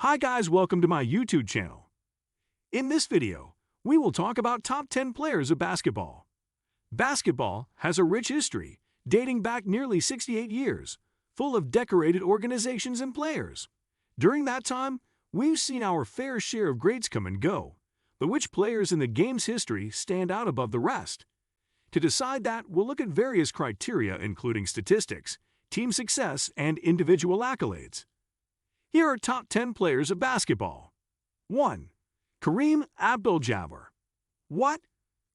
Hi guys, welcome to my YouTube channel. In this video, we will talk about top 10 players of basketball. Basketball has a rich history, dating back nearly 68 years, full of decorated organizations and players. During that time, we've seen our fair share of greats come and go, but which players in the game's history stand out above the rest? To decide that, we'll look at various criteria including statistics, team success, and individual accolades. Here are top 10 players of basketball. 1. Kareem Abdul-Jabbar. What?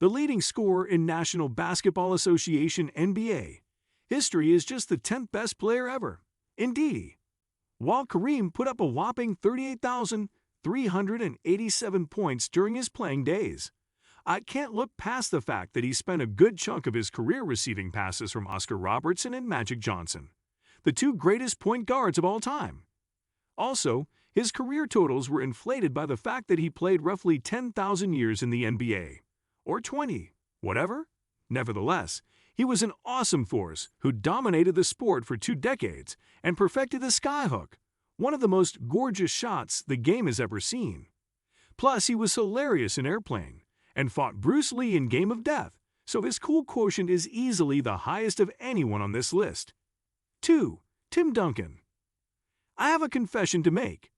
The leading scorer in National Basketball Association (NBA). History is just the 10th best player ever. Indeed. While Kareem put up a whopping 38,387 points during his playing days, I can't look past the fact that he spent a good chunk of his career receiving passes from Oscar Robertson and Magic Johnson, the two greatest point guards of all time. Also, his career totals were inflated by the fact that he played roughly 10,000 years in the NBA. Or 20, whatever. Nevertheless, he was an awesome force who dominated the sport for 2 decades and perfected the skyhook, one of the most gorgeous shots the game has ever seen. Plus, he was hilarious in airplane and fought Bruce Lee in Game of Death, so his cool quotient is easily the highest of anyone on this list. 2. Tim Duncan. I have a confession to make.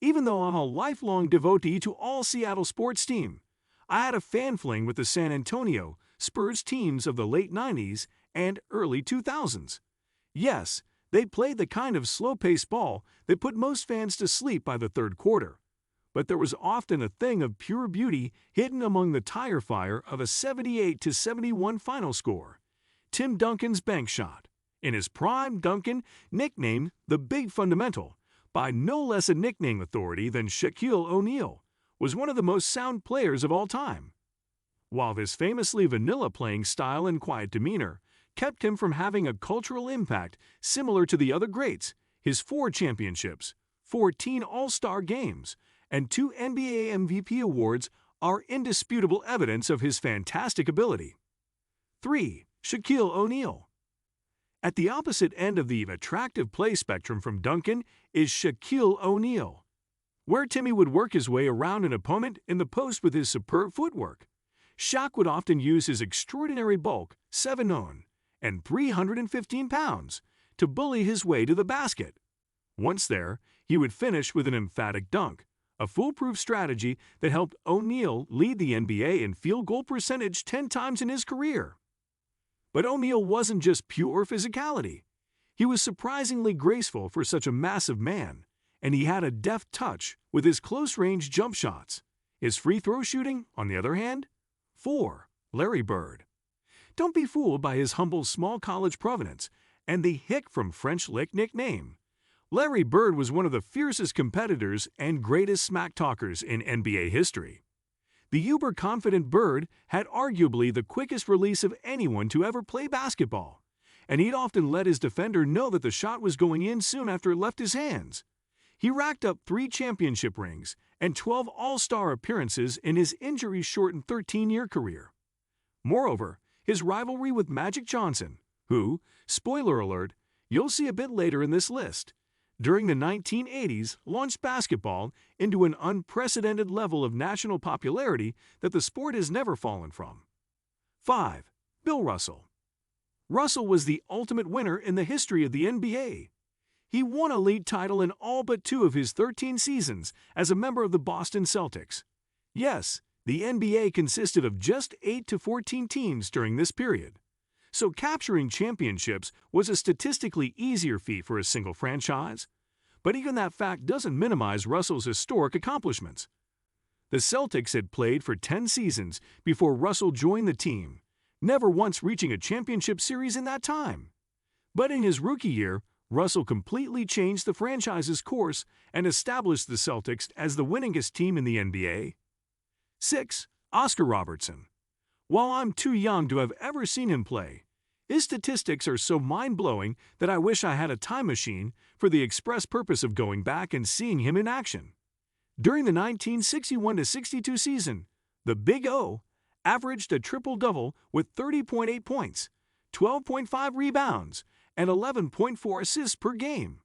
Even though I'm a lifelong devotee to all Seattle sports team, I had a fan fling with the San Antonio Spurs teams of the late 90s and early 2000s. Yes, they played the kind of slow-paced ball that put most fans to sleep by the third quarter. But there was often a thing of pure beauty hidden among the tire fire of a 78-71 final score. Tim Duncan's bank shot. In his prime, Duncan, nicknamed the Big Fundamental by no less a nickname authority than Shaquille O'Neal, was one of the most sound players of all time. While his famously vanilla playing style and quiet demeanor kept him from having a cultural impact similar to the other greats, his 4 championships, 14 All-Star games, and 2 NBA MVP awards are indisputable evidence of his fantastic ability. 3. Shaquille O'Neal. At the opposite end of the attractive play spectrum from Duncan is Shaquille O'Neal, where Timmy would work his way around an opponent in the post with his superb footwork. Shaq would often use his extraordinary bulk, 7'0" and 315 pounds, to bully his way to the basket. Once there, he would finish with an emphatic dunk, a foolproof strategy that helped O'Neal lead the NBA in field goal percentage 10 times in his career. But O'Neal wasn't just pure physicality. He was surprisingly graceful for such a massive man, and he had a deft touch with his close-range jump shots. His free throw shooting, on the other hand? 4. Larry Bird. Don't be fooled by his humble small college provenance and the hick from French lick nickname. Larry Bird was one of the fiercest competitors and greatest smack talkers in NBA history. The uber-confident Bird had arguably the quickest release of anyone to ever play basketball, and he'd often let his defender know that the shot was going in soon after it left his hands. He racked up 3 championship rings and 12 All-Star appearances in his injury-shortened 13-year career. Moreover, his rivalry with Magic Johnson, who, spoiler alert, you'll see a bit later in this list, during the 1980s launched basketball into an unprecedented level of national popularity that the sport has never fallen from. 5. Bill Russell. Russell was the ultimate winner in the history of the NBA. He won a league title in all but 2 of his 13 seasons as a member of the Boston Celtics. Yes, the NBA consisted of just 8 to 14 teams during this period. So capturing championships was a statistically easier feat for a single franchise. But even that fact doesn't minimize Russell's historic accomplishments. The Celtics had played for 10 seasons before Russell joined the team, never once reaching a championship series in that time. But in his rookie year, Russell completely changed the franchise's course and established the Celtics as the winningest team in the NBA. 6. Oscar Robertson. While I'm too young to have ever seen him play, his statistics are so mind-blowing that I wish I had a time machine for the express purpose of going back and seeing him in action. During the 1961-62 season, the Big O averaged a triple-double with 30.8 points, 12.5 rebounds, and 11.4 assists per game.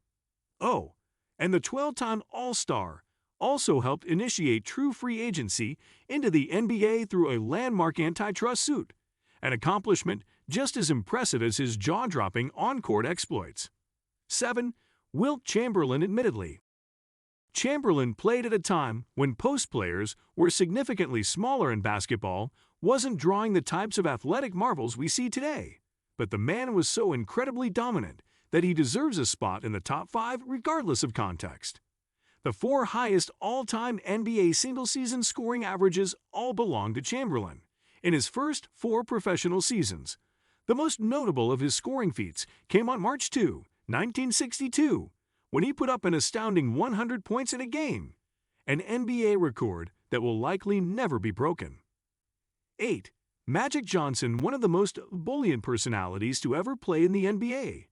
Oh, and the 12-time All-Star, also helped initiate true free agency into the NBA through a landmark antitrust suit, an accomplishment just as impressive as his jaw-dropping on-court exploits. 7. Wilt Chamberlain admittedly. Chamberlain played at a time when post players were significantly smaller in basketball, wasn't drawing the types of athletic marvels we see today. But the man was so incredibly dominant that he deserves a spot in the top 5 regardless of context. The 4 highest all-time NBA single-season scoring averages all belong to Chamberlain in his first 4 professional seasons. The most notable of his scoring feats came on March 2, 1962, when he put up an astounding 100 points in a game, an NBA record that will likely never be broken. 8. Magic Johnson, one of the most ebullient personalities to ever play in the NBA.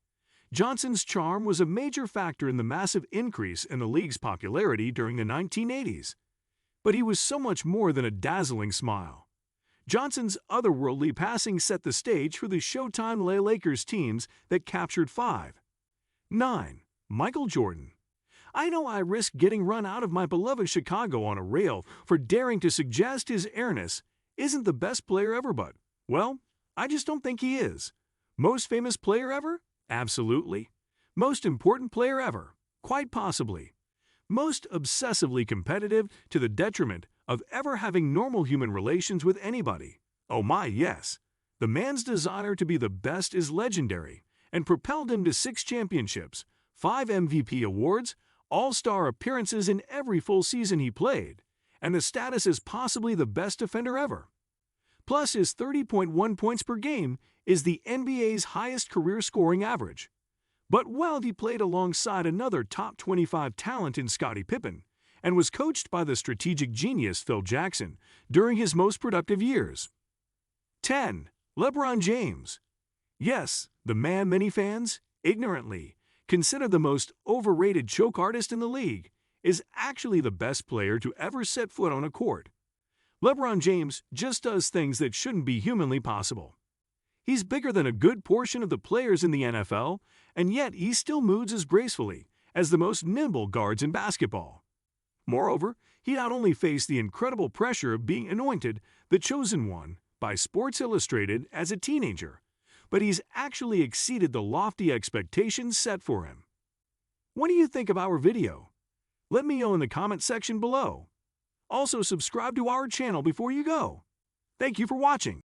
Johnson's charm was a major factor in the massive increase in the league's popularity during the 1980s. But he was so much more than a dazzling smile. Johnson's otherworldly passing set the stage for the Showtime Lakers teams that captured 5. 9. Michael Jordan. I know I risked getting run out of my beloved Chicago on a rail for daring to suggest his airness isn't the best player ever, but, well, I just don't think he is. Most famous player ever? Absolutely. Most important player ever? Quite possibly. Most obsessively competitive to the detriment of ever having normal human relations with anybody? Oh my, yes. The man's desire to be the best is legendary and propelled him to 6 championships, 5 MVP awards, all-star appearances in every full season he played, and the status as possibly the best defender ever. Plus, his 30.1 points per game is the NBA's highest career scoring average. But while he played alongside another top 25 talent in Scottie Pippen and was coached by the strategic genius Phil Jackson during his most productive years. 10. LeBron James. Yes, the man many fans, ignorantly, consider the most overrated choke artist in the league, is actually the best player to ever set foot on a court. LeBron James just does things that shouldn't be humanly possible. He's bigger than a good portion of the players in the NFL, and yet he still moves as gracefully as the most nimble guards in basketball. Moreover, he not only faced the incredible pressure of being anointed the chosen one by Sports Illustrated as a teenager, but he's actually exceeded the lofty expectations set for him. What do you think of our video? Let me know in the comment section below. Also, subscribe to our channel before you go. Thank you for watching.